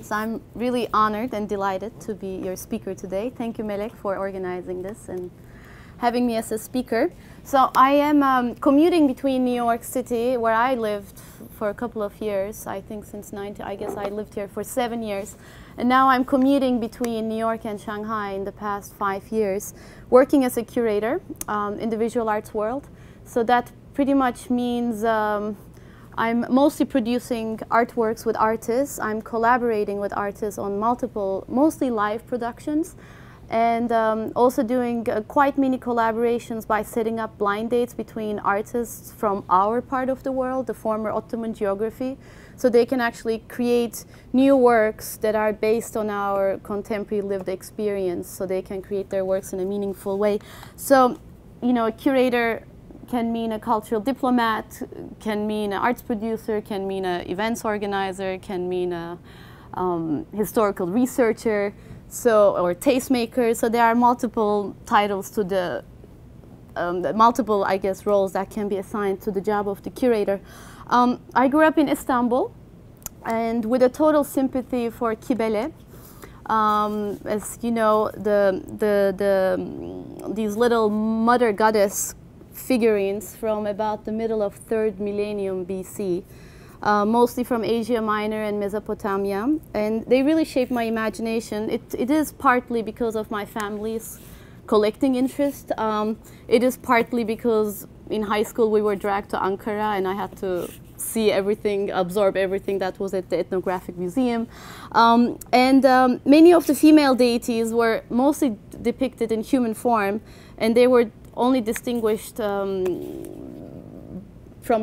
So I'm really honored and delighted to be your speaker today. Thank you, Melek, for organizing this and having me as a speaker. So I am commuting between New York City, where I lived for a couple of years, I think since I guess I lived here for 7 years. And now I'm commuting between New York and Shanghai in the past 5 years, working as a curator in the visual arts world. So that pretty much means I'm mostly producing artworks with artists. I'm collaborating with artists on multiple, mostly live productions, and also doing quite many collaborations by setting up blind dates between artists from our part of the world, the former Ottoman geography, so they can actually create new works that are based on our contemporary lived experience, so they can create their works in a meaningful way. So, you know, a curator can mean a cultural diplomat, can mean an arts producer, can mean an events organizer, can mean a historical researcher, or tastemaker. So there are multiple titles to the multiple, I guess, roles that can be assigned to the job of the curator. I grew up in Istanbul, and with a total sympathy for Kibele. As you know, these little mother goddess figurines from about the middle of 3rd millennium BC, mostly from Asia Minor and Mesopotamia, and they really shaped my imagination. It is partly because of my family's collecting interest. It is partly because in high school we were dragged to Ankara and I had to see everything, absorb everything that was at the ethnographic museum. Many of the female deities were mostly depicted in human form, and they were only distinguished from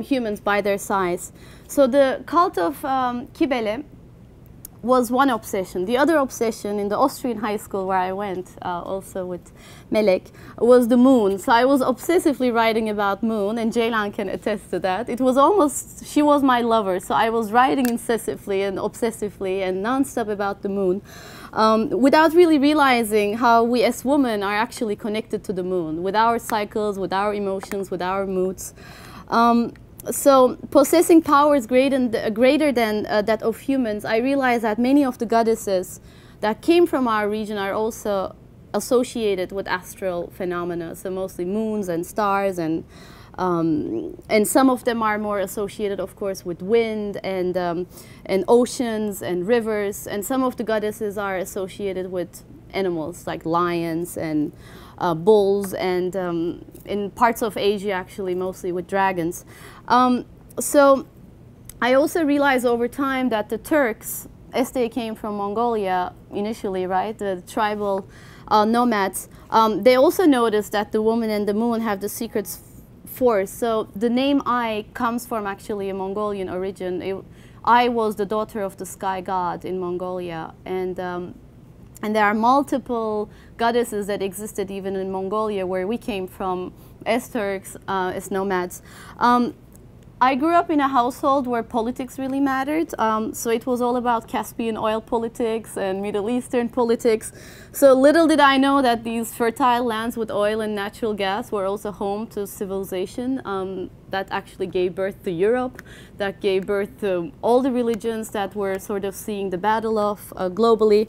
humans by their size. So the cult of Kibele was one obsession. The other obsession in the Austrian high school where I went, also with Melek, was the moon. So I was obsessively writing about moon, and Ceylan can attest to that. It was almost, she was my lover, so I was writing incessantly and obsessively and non-stop about the moon, without really realizing how we as women are actually connected to the moon, with our cycles, with our emotions, with our moods. So possessing powers greater than that of humans, I realized that many of the goddesses that came from our region are also associated with astral phenomena, so mostly moons and stars, and some of them are more associated, of course, with wind and oceans and rivers, and some of the goddesses are associated with animals like lions and bulls, and in parts of Asia actually mostly with dragons. So I also realized over time that the Turks, as they came from Mongolia initially, right, the tribal nomads, they also noticed that the woman and the moon have the secret force. So the name I comes from actually a Mongolian origin. I was the daughter of the sky god in Mongolia, and there are multiple goddesses that existed even in Mongolia, where we came from as Turks, as nomads. I grew up in a household where politics really mattered, so it was all about Caspian oil politics and Middle Eastern politics. So little did I know that these fertile lands with oil and natural gas were also home to civilization that actually gave birth to Europe, that gave birth to all the religions that we're sort of seeing the battle of globally.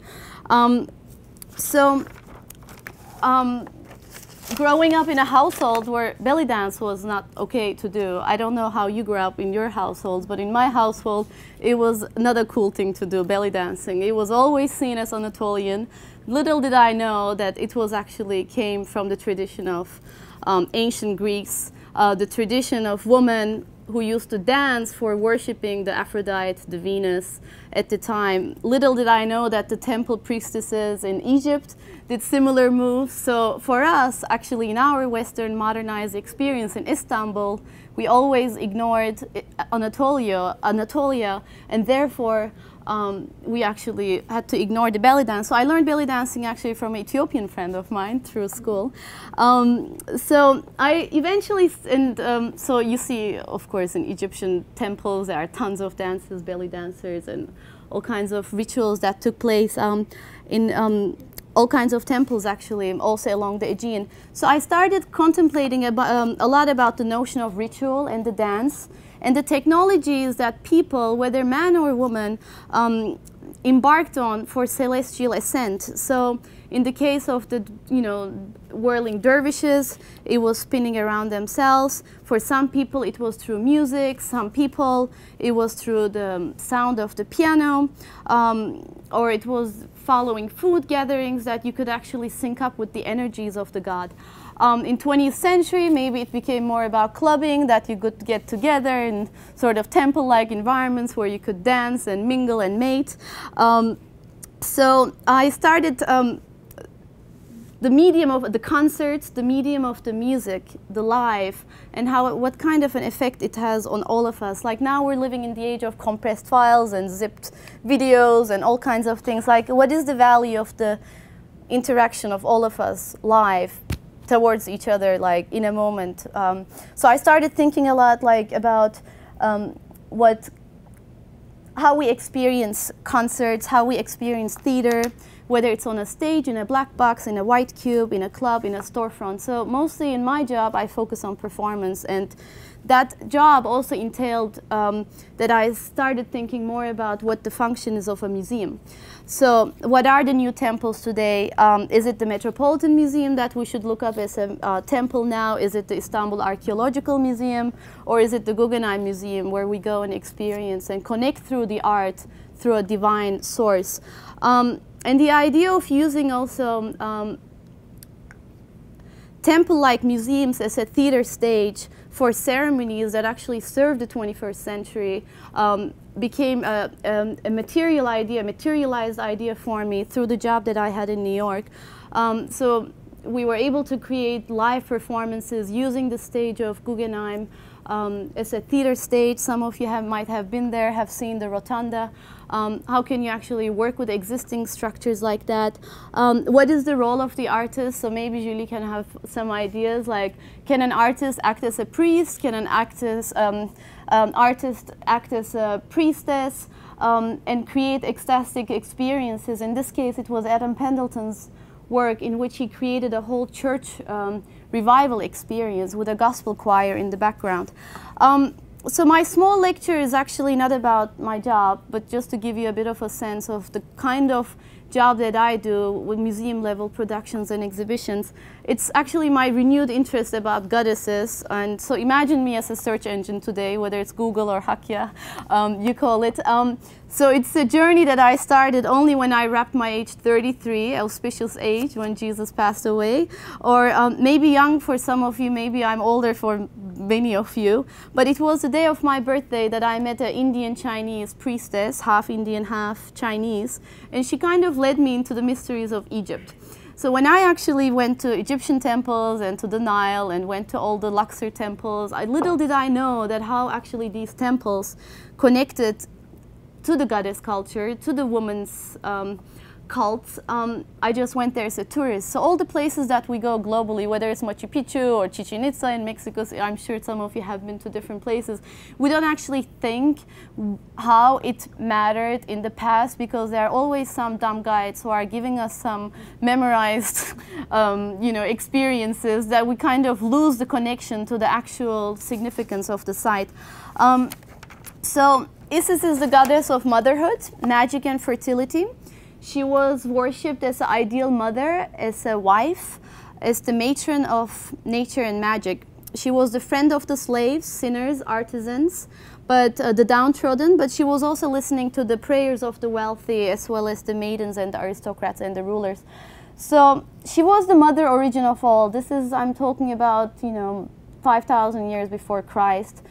Growing up in a household where belly dance was not okay to do. I don't know how you grew up in your households, but in my household, it was not a cool thing to do, belly dancing. It was always seen as Anatolian. Little did I know that it was actually came from the tradition of ancient Greeks, the tradition of women who used to dance for worshipping the Aphrodite, the Venus at the time. Little did I know that the temple priestesses in Egypt did similar moves. So for us, actually, in our Western modernized experience in Istanbul, we always ignored Anatolia, and therefore we actually had to ignore the belly dance. So I learned belly dancing actually from an Ethiopian friend of mine through school. So I eventually, so you see, of course, in Egyptian temples, there are tons of dances, belly dancers, and all kinds of rituals that took place in all kinds of temples, actually, also along the Aegean. So I started contemplating a lot about the notion of ritual and the dance, and the technologies that people, whether man or woman, embarked on for celestial ascent. So in the case of the, whirling dervishes, it was spinning around themselves. For some people, it was through music. Some people, it was through the sound of the piano, or it was following food gatherings that you could actually sync up with the energies of the god. In 20th century, maybe it became more about clubbing, that you could get together in sort of temple-like environments where you could dance and mingle and mate. So I started the medium of the concerts, the medium of the music, the live, and what kind of an effect it has on all of us. Like now we're living in the age of compressed files and zipped videos and all kinds of things. Like, what is the value of the interaction of all of us live towards each other, like in a moment? So I started thinking a lot like about how we experience concerts, how we experience theater, whether it's on a stage, in a black box, in a white cube, in a club, in a storefront. So mostly in my job, I focus on performance, and that job also entailed that I started thinking more about what the function is of a museum. So what are the new temples today? Is it the Metropolitan Museum that we should look up as a temple now? Is it the Istanbul Archaeological Museum? Or is it the Guggenheim Museum, where we go and experience and connect through the art, through a divine source? And the idea of using also temple-like museums as a theater stage for ceremonies that actually served the 21st century became a materialized idea for me through the job that I had in New York. So we were able to create live performances using the stage of Guggenheim as a theater stage. Some of you might have been there, have seen the rotunda. How can you actually work with existing structures like that? What is the role of the artist? So maybe Julie can have some ideas, like, can an artist act as a priest? Can an artist act as a priestess and create ecstatic experiences? In this case, it was Adam Pendleton's work in which he created a whole church revival experience with a gospel choir in the background. So my small lecture is actually not about my job, but just to give you a bit of a sense of the kind of job that I do with museum-level productions and exhibitions. It's actually my renewed interest about goddesses. And so imagine me as a search engine today, whether it's Google or Hakya, you call it. So it's a journey that I started only when I wrapped my age 33, auspicious age, when Jesus passed away. Or maybe young for some of you, maybe I'm older for many of you. But it was the day of my birthday that I met an Indian-Chinese priestess, half Indian, half Chinese. And she kind of led me into the mysteries of Egypt. So when I actually went to Egyptian temples and to the Nile and went to all the Luxor temples, little did I know that how actually these temples connected to the goddess culture, to the woman's cults. I just went there as a tourist. So all the places that we go globally, whether it's Machu Picchu or Chichen Itza in Mexico, I'm sure some of you have been to different places, we don't actually think how it mattered in the past, because there are always some dumb guides who are giving us some memorized experiences that we kind of lose the connection to the actual significance of the site. So Isis is the goddess of motherhood, magic and fertility. She was worshipped as an ideal mother, as a wife, as the matron of nature and magic. She was the friend of the slaves, sinners, artisans, but the downtrodden, but she was also listening to the prayers of the wealthy, as well as the maidens and the aristocrats and the rulers. So she was the mother origin of all. This is, I'm talking about, 5,000 years before Christ.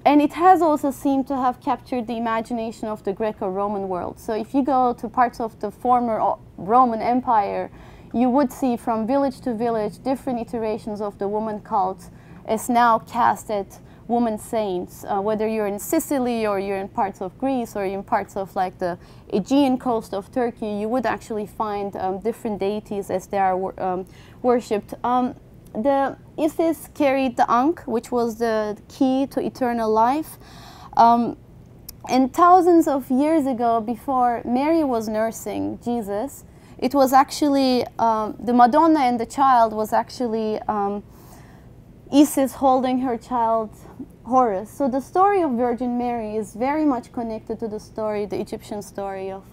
And it has also seemed to have captured the imagination of the Greco-Roman world. So if you go to parts of the former Roman Empire, you would see from village to village different iterations of the woman cult as now cast at woman saints. Whether you're in Sicily or you're in parts of Greece or you're in parts of like the Aegean coast of Turkey, you would actually find different deities as they are worshipped. The Isis carried the Ankh, which was the key to eternal life. And thousands of years ago, before Mary was nursing Jesus, it was actually the Madonna and the child was actually Isis holding her child Horus. So the story of Virgin Mary is very much connected to the story, the Egyptian story of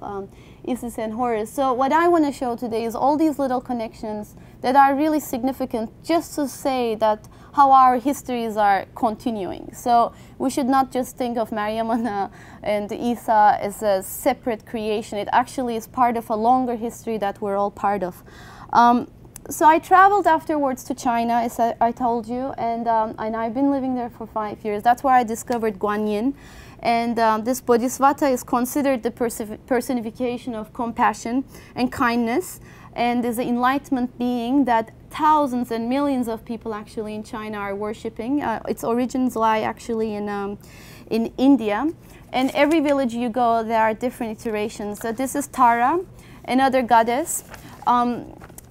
Isis and Horus. So what I want to show today is all these little connections that are really significant, just to say that how our histories are continuing. So we should not just think of Maryam and Isa as a separate creation. It actually is part of a longer history that we're all part of. So I traveled afterwards to China, as I told you, and I've been living there for 5 years. That's where I discovered Guanyin. And this Bodhisattva is considered the personification of compassion and kindness, and is an enlightenment being that thousands and millions of people actually in China are worshipping. Its origins lie actually in India. And every village you go, there are different iterations. So this is Tara, another goddess.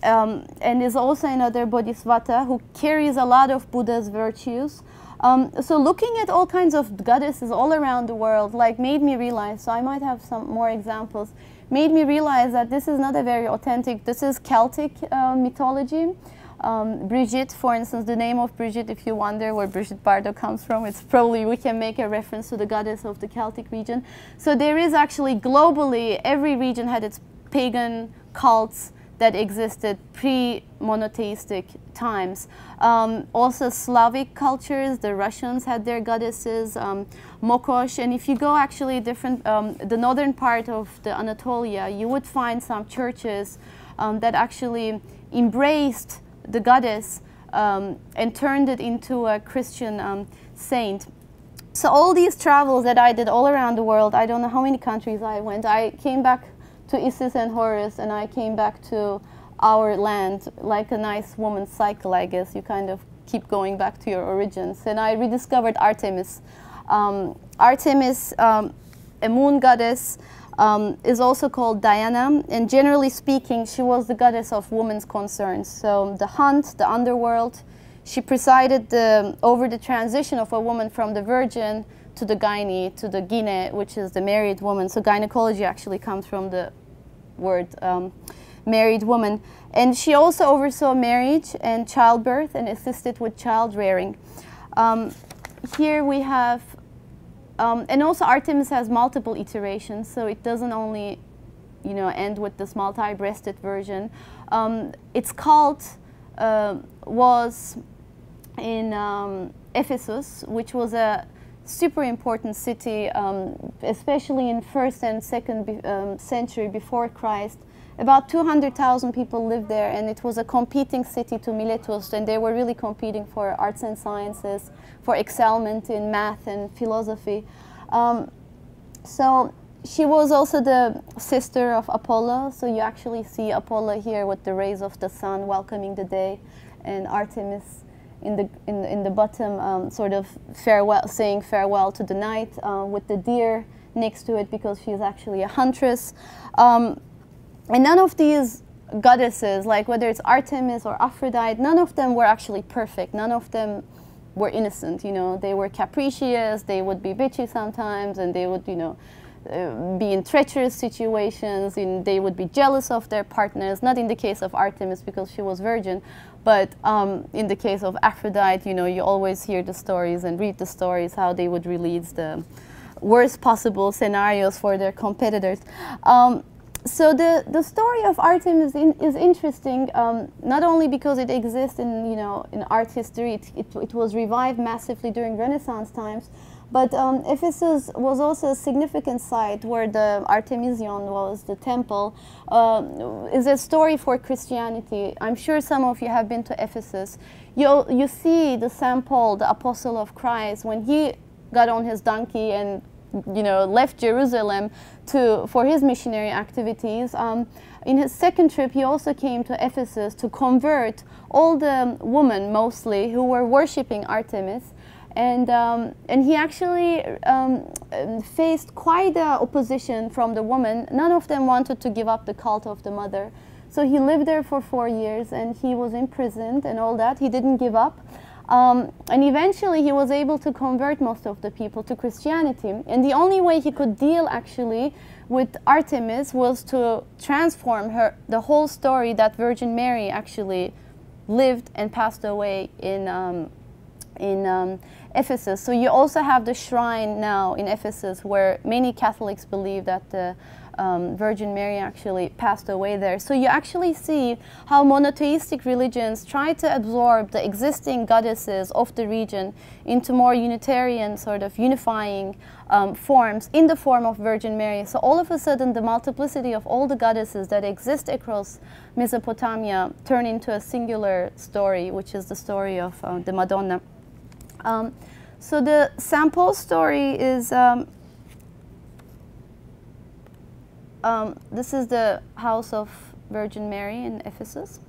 And is also another bodhisattva who carries a lot of Buddha's virtues. So looking at all kinds of goddesses all around the world, like, made me realize, so I might have some more examples, made me realize that this is not a very authentic, this is Celtic mythology. Brigitte, for instance, the name of Brigitte, if you wonder where Brigitte Bardot comes from, it's probably, we can make a reference to the goddess of the Celtic region. So there is actually globally, every region had its pagan cults that existed pre-monotheistic times. Also Slavic cultures, the Russians had their goddesses, Mokosh, and if you go actually different, the northern part of the Anatolia, you would find some churches that actually embraced the goddess and turned it into a Christian saint. So all these travels that I did all around the world, I don't know how many countries I went, I came back to Isis and Horus, and I came back to our land, like a nice woman's cycle, I guess. You kind of keep going back to your origins. And I rediscovered Artemis. Artemis, a moon goddess, is also called Diana, and generally speaking, she was the goddess of women's concerns. So the hunt, the underworld, she presided over the transition of a woman from the virgin to the gynae, to the gine, which is the married woman. So gynecology actually comes from the word married woman. And she also oversaw marriage and childbirth and assisted with child rearing. Here we have, and also Artemis has multiple iterations, so it doesn't only, you know, end with this multi-breasted version. Its cult was in Ephesus, which was a super important city, especially in 1st and 2nd century before Christ. About 200,000 people lived there, and it was a competing city to Miletus, and they were really competing for arts and sciences, for excelment in math and philosophy. So she was also the sister of Apollo, so you actually see Apollo here with the rays of the sun welcoming the day, and Artemis in the bottom, sort of farewell, saying farewell to the night, with the deer next to it because she's actually a huntress. And none of these goddesses, like whether it's Artemis or Aphrodite, none of them were actually perfect. None of them were innocent, you know. They were capricious, they would be bitchy sometimes, and they would, you know, be in treacherous situations, and they would be jealous of their partners. Not in the case of Artemis because she was virgin, but in the case of Aphrodite, you know, you always hear the stories and read the stories how they would release the worst possible scenarios for their competitors. So the story of Artemis is interesting, not only because it exists in, you know, in art history. It was revived massively during Renaissance times, but Ephesus was also a significant site where the Artemision was, the temple, is a story for Christianity. I'm sure some of you have been to Ephesus. You see the St. Paul, the apostle of Christ, when he got on his donkey and, you know, left Jerusalem for his missionary activities. In his second trip, he also came to Ephesus to convert all the women, mostly, who were worshipping Artemis. And he actually faced quite a opposition from the women. None of them wanted to give up the cult of the mother. So he lived there for 4 years, and he was imprisoned and all that. He didn't give up. And eventually he was able to convert most of the people to Christianity. And the only way he could deal actually with Artemis was to transform her, the whole story that Virgin Mary actually lived and passed away in Ephesus. So you also have the shrine now in Ephesus where many Catholics believe that the Virgin Mary actually passed away there. So you actually see how monotheistic religions try to absorb the existing goddesses of the region into more Unitarian sort of unifying forms in the form of Virgin Mary. So all of a sudden the multiplicity of all the goddesses that exist across Mesopotamia turn into a singular story, which is the story of the Madonna. So the St. Paul story is this is the house of Virgin Mary in Ephesus.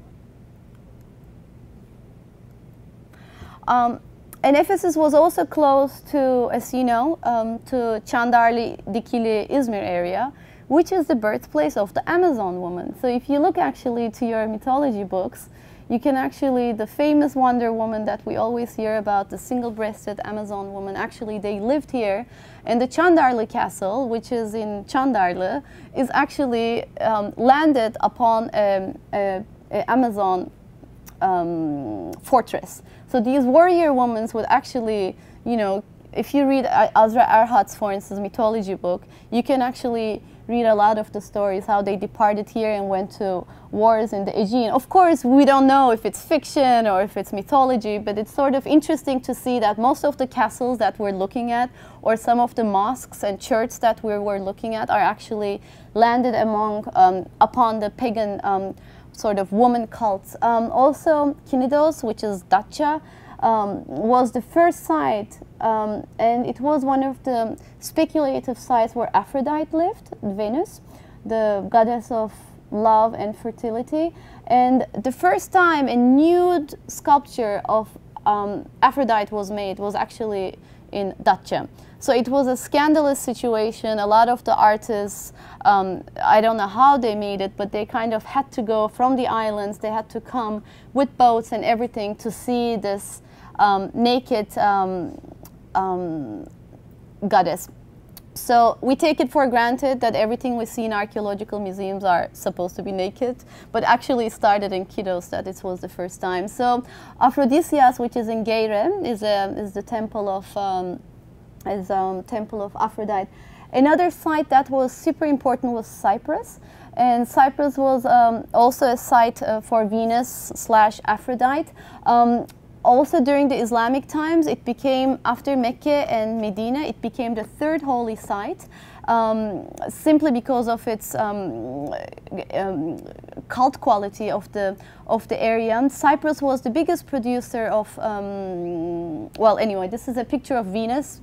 And Ephesus was also close to, as you know, to Çandarlı Dikili Izmir area, which is the birthplace of the Amazon woman. So if you look actually to your mythology books, you can actually, the famous Wonder Woman that we always hear about, the single-breasted Amazon woman, actually they lived here. And the Çandarlı Castle, which is in Çandarlı, is actually landed upon an Amazon fortress. So these warrior women would actually, you know, if you read Azra Erhat's, for instance, mythology book, you can actually read a lot of the stories, how they departed here and went to wars in the Aegean. Of course, we don't know if it's fiction or if it's mythology, but it's sort of interesting to see that most of the castles that we're looking at, or some of the mosques and churches that we were looking at, are actually landed upon the pagan sort of woman cults. Also, Knidos, which is Datça, was the first site, and it was one of the speculative sites where Aphrodite lived, Venus, the goddess of love and fertility. And the first time a nude sculpture of Aphrodite was made was actually in Datça. So it was a scandalous situation. A lot of the artists, I don't know how they made it, but they kind of had to go from the islands. They had to come with boats and everything to see this naked goddess. So we take it for granted that everything we see in archaeological museums are supposed to be naked, but actually started in Knidos, that it was the first time. So Aphrodisias, which is in Geyre, is the temple of temple of Aphrodite. Another site that was super important was Cyprus, and Cyprus was also a site for Venus / Aphrodite. Also during the Islamic times, it became, after Mecca and Medina, it became the third holy site, simply because of its cult quality of the area. Cyprus was the biggest producer of, well, anyway, this is a picture of Venus,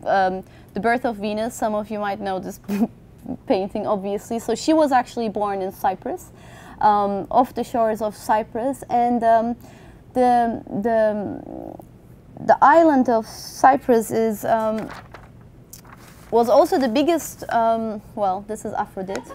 the birth of Venus. Some of you might know this painting, obviously. So she was actually born in Cyprus, off the shores of Cyprus, and the island of Cyprus is was also the biggest. Well, this is Aphrodite.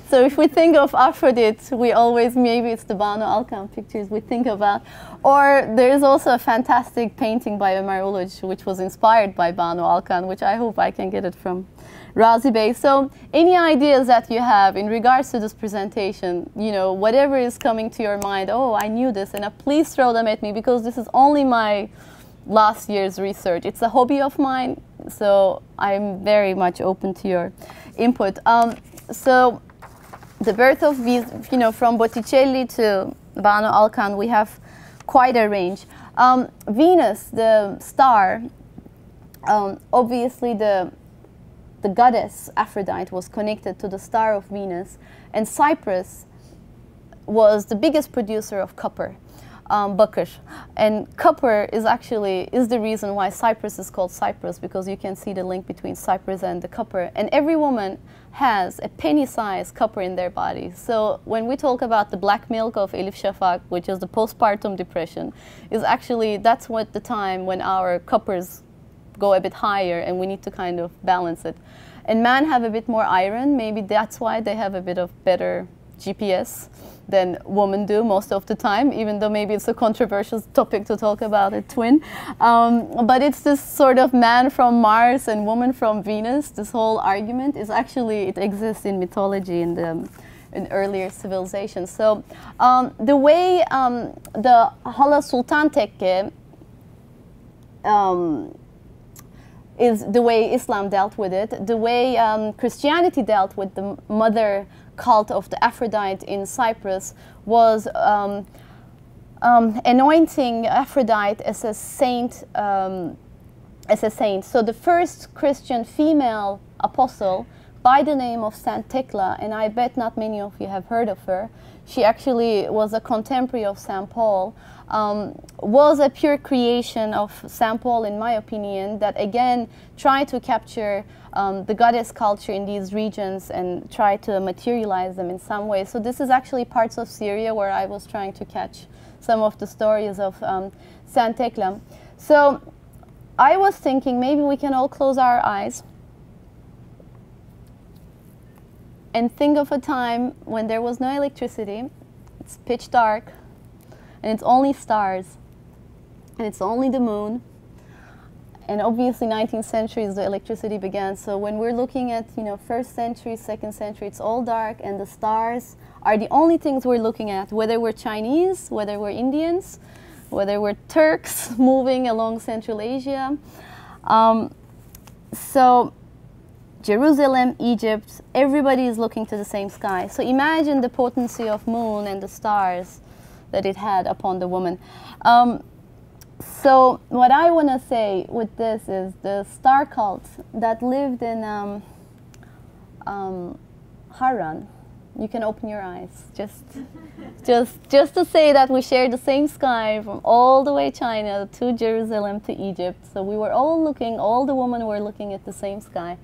So if we think of Aphrodite, we always, maybe it's the Banu Alkan pictures we think about. Or there is also a fantastic painting by Ömer Uluç, which was inspired by Banu Alkan, which I hope I can get it from Razi Bey. So any ideas that you have in regards to this presentation, you know, whatever is coming to your mind, oh, I knew this, and please throw them at me, because this is only my last year's research. It's a hobby of mine, so I'm very much open to your input. So the birth of these, you know, from Botticelli to Banu Alkan, we have quite a range. Venus, the star, obviously the goddess Aphrodite was connected to the star of Venus, and Cyprus was the biggest producer of copper, bakır. And copper is actually the reason why Cyprus is called Cyprus, because you can see the link between Cyprus and the copper. And every woman has a penny-sized copper in their body. So when we talk about the black milk of Elif Shafak, which is the postpartum depression, is actually, that's what the time when our coppers go a bit higher and we need to kind of balance it. And men have a bit more iron. Maybe that's why they have a bit of better GPS than women do most of the time, even though maybe it's a controversial topic to talk about a twin. But it's this sort of man from Mars and woman from Venus. This whole argument is actually, it exists in mythology in earlier civilizations. So the way the Hala Sultan Tekke is the way Islam dealt with it. The way Christianity dealt with the mother cult of the Aphrodite in Cyprus was anointing Aphrodite as a saint. So the first Christian female apostle by the name of Saint Thecla, and I bet not many of you have heard of her. She actually was a contemporary of Saint Paul, was a pure creation of Saint Paul, in my opinion, that again tried to capture the goddess culture in these regions and try to materialize them in some way. So this is actually parts of Syria where I was trying to catch some of the stories of Saint Thecla. So I was thinking maybe we can all close our eyes and think of a time when there was no electricity, it's pitch dark, and it's only stars, and it's only the moon. And obviously 19th century is the electricity began. So when we're looking at, you know, 1st century, 2nd century, it's all dark, and the stars are the only things we're looking at, whether we're Chinese, whether we're Indians, whether we're Turks moving along Central Asia. So Jerusalem, Egypt, everybody is looking to the same sky. So imagine the potency of moon and the stars that it had upon the woman. So what I want to say with this is the star cult that lived in Haran. You can open your eyes. Just to say that we share the same sky from all the way China to Jerusalem to Egypt. So we were all looking, all the women were looking at the same sky.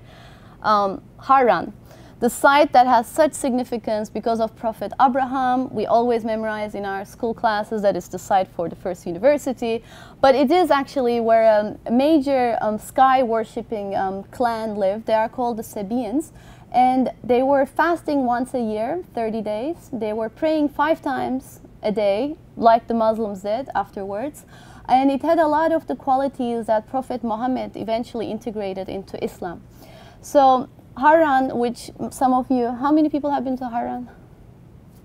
Haran, the site that has such significance because of Prophet Abraham. We always memorize in our school classes that it's the site for the first university, but it is actually where a major sky worshipping clan lived. They are called the Sabaeans, and they were fasting once a year, 30 days. They were praying 5 times a day, like the Muslims did afterwards, and it had a lot of the qualities that Prophet Muhammad eventually integrated into Islam. So Haran, which some of you, how many people have been to Haran?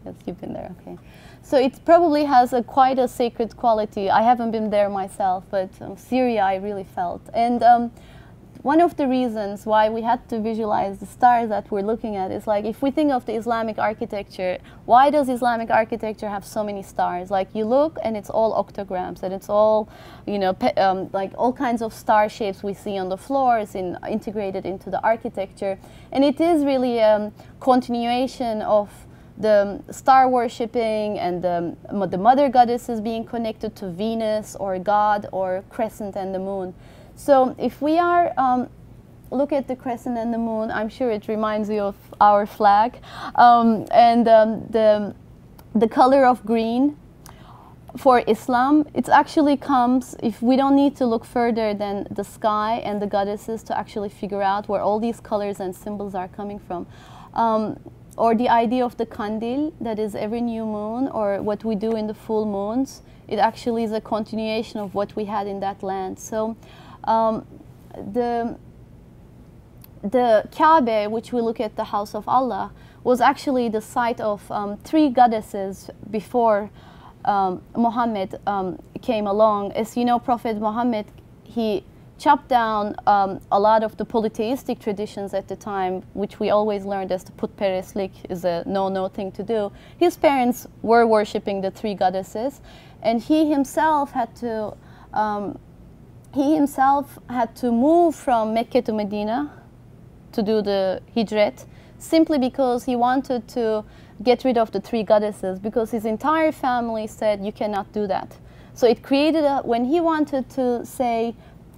Yes, you've been there, okay. So it probably has quite a sacred quality. I haven't been there myself, but Syria I really felt. And one of the reasons why we had to visualize the stars that we're looking at is like, if we think of the Islamic architecture, why does Islamic architecture have so many stars? Like you look and it's all octograms and it's all, you know, like all kinds of star shapes we see on the floors integrated into the architecture. And it is really a continuation of the star worshipping and the mother goddesses being connected to Venus or God or crescent and the moon. So if we are, look at the crescent and the moon, I'm sure it reminds you of our flag. The color of green for Islam, it actually comes, if we don't need to look further than the sky and the goddesses to actually figure out where all these colors and symbols are coming from. Or the idea of the kandil, that is every new moon, or what we do in the full moons, it actually is a continuation of what we had in that land. So the Kaaba, which we look at the house of Allah, was actually the site of 3 goddesses before Muhammad came along. As you know, Prophet Muhammad, he chopped down a lot of the polytheistic traditions at the time, which we always learned as the putperestlik is a no-no thing to do. His parents were worshipping the 3 goddesses, and he himself had to move from Mecca to Medina to do the hijrat, simply because he wanted to get rid of the 3 goddesses, because his entire family said you cannot do that. So it created when he wanted to say,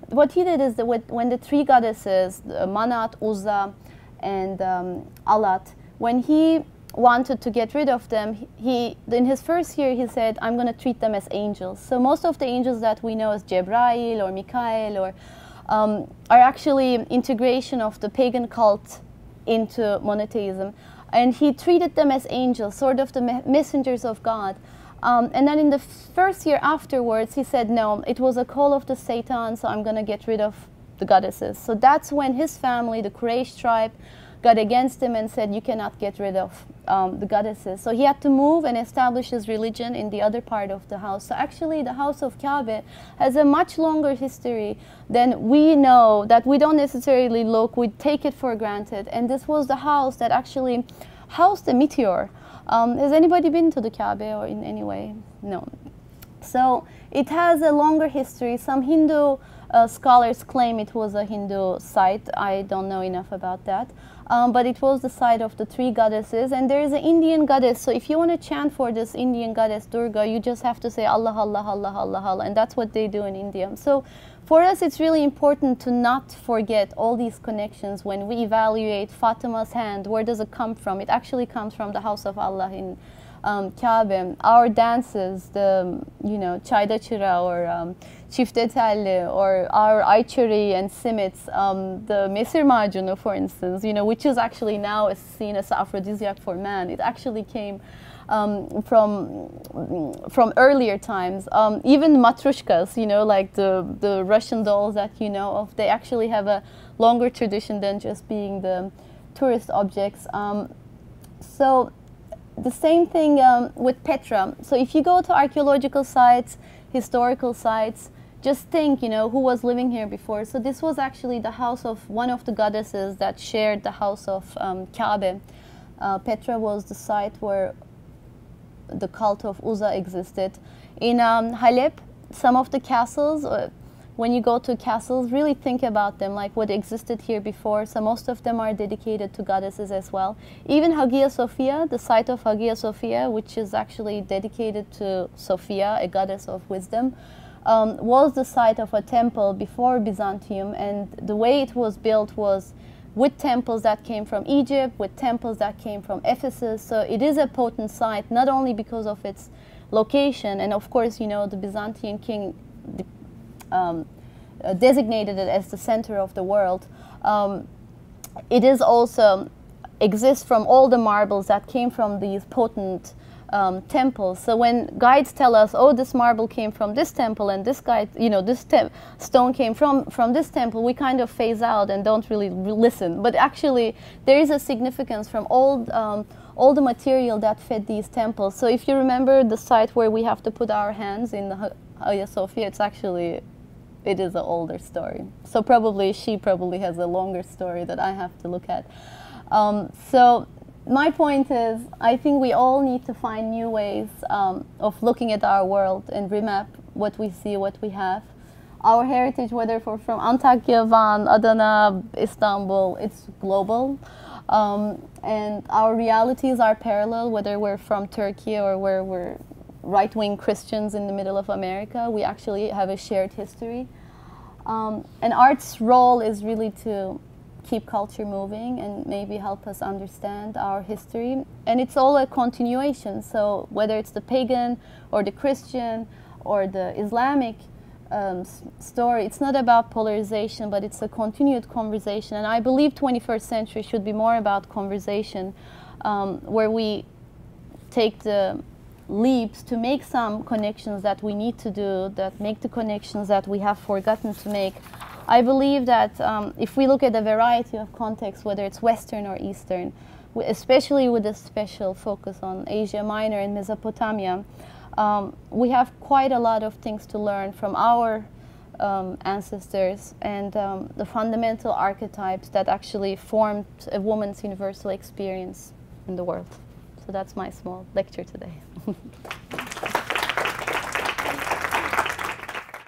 what he did is that when the 3 goddesses, Manat, Uzza, and Alat, when he wanted to get rid of them, in his first year he said, I'm going to treat them as angels. So most of the angels that we know as Jebrail or Mikael or are actually integration of the pagan cult into monotheism. And he treated them as angels, sort of the messengers of God. And then in the first year afterwards, he said, no, it was a call of the Satan, so I'm going to get rid of the goddesses. So that's when his family, the Quraysh tribe, got against him and said, you cannot get rid of the goddesses. So he had to move and establish his religion in the other part of the house. So actually the house of Kabe has a much longer history than we know, that we don't necessarily look, we take it for granted. And this was the house that actually housed the meteor. Has anybody been to the Kabe or in any way? No. So it has a longer history. Some Hindu scholars claim it was a Hindu site. I don't know enough about that. But it was the site of the 3 goddesses. And there is an Indian goddess. So if you want to chant for this Indian goddess Durga, you just have to say Allah, Allah, Allah, Allah, Allah. And that's what they do in India. So for us, it's really important to not forget all these connections when we evaluate Fatima's hand. Where does it come from? It actually comes from the house of Allah in Kabe. Our dances, the Çayda Çıra or Çifte Telli, or our Ayçeri and Simits, the Mesir Macunu, for instance, which is actually now seen as aphrodisiac for man. It actually came from earlier times. Even matrushkas, like the Russian dolls that you know of, they actually have a longer tradition than just being the tourist objects. So the same thing with Petra. So if you go to archaeological sites, historical sites, just think, who was living here before. So this was actually the house of one of the goddesses that shared the house of Kabe. Petra was the site where the cult of Uza existed. In Halep, some of the castles, when you go to castles, really think about them, like what existed here before. So most of them are dedicated to goddesses as well. Even Hagia Sophia, the site of Hagia Sophia, which is actually dedicated to Sophia, a goddess of wisdom, was the site of a temple before Byzantium. And the way it was built was with temples that came from Egypt, with temples that came from Ephesus. So it is a potent site, not only because of its location, and of course, the Byzantine king designated it as the center of the world. It is also exists from all the marbles that came from these potent temples. So when guides tell us, oh, this marble came from this temple, and this guide, this stone came from this temple, we kind of phase out and don't really listen. But actually, there is a significance from all the material that fed these temples. So if you remember the site where we have to put our hands in the Hagia Sophia, it is an older story. So she probably has a longer story that I have to look at. So my point is, I think we all need to find new ways of looking at our world and remap what we see, what we have. Our heritage, whether from Antakya, Van, Adana, Istanbul, it's global. And our realities are parallel, whether we're from Turkey or where we're right-wing Christians in the middle of America. We actually have a shared history. And art's role is really to keep culture moving and maybe help us understand our history. And it's all a continuation. So whether it's the pagan or the Christian or the Islamic story, it's not about polarization, but it's a continued conversation. And I believe 21st century should be more about conversation, where we take the leaps to make some connections that we need to do, that make the connections that we have forgotten to make. I believe that if we look at a variety of contexts, whether it's Western or Eastern, especially with a special focus on Asia Minor and Mesopotamia, we have quite a lot of things to learn from our ancestors and the fundamental archetypes that actually formed a woman's universal experience in the world. So that's my small lecture today.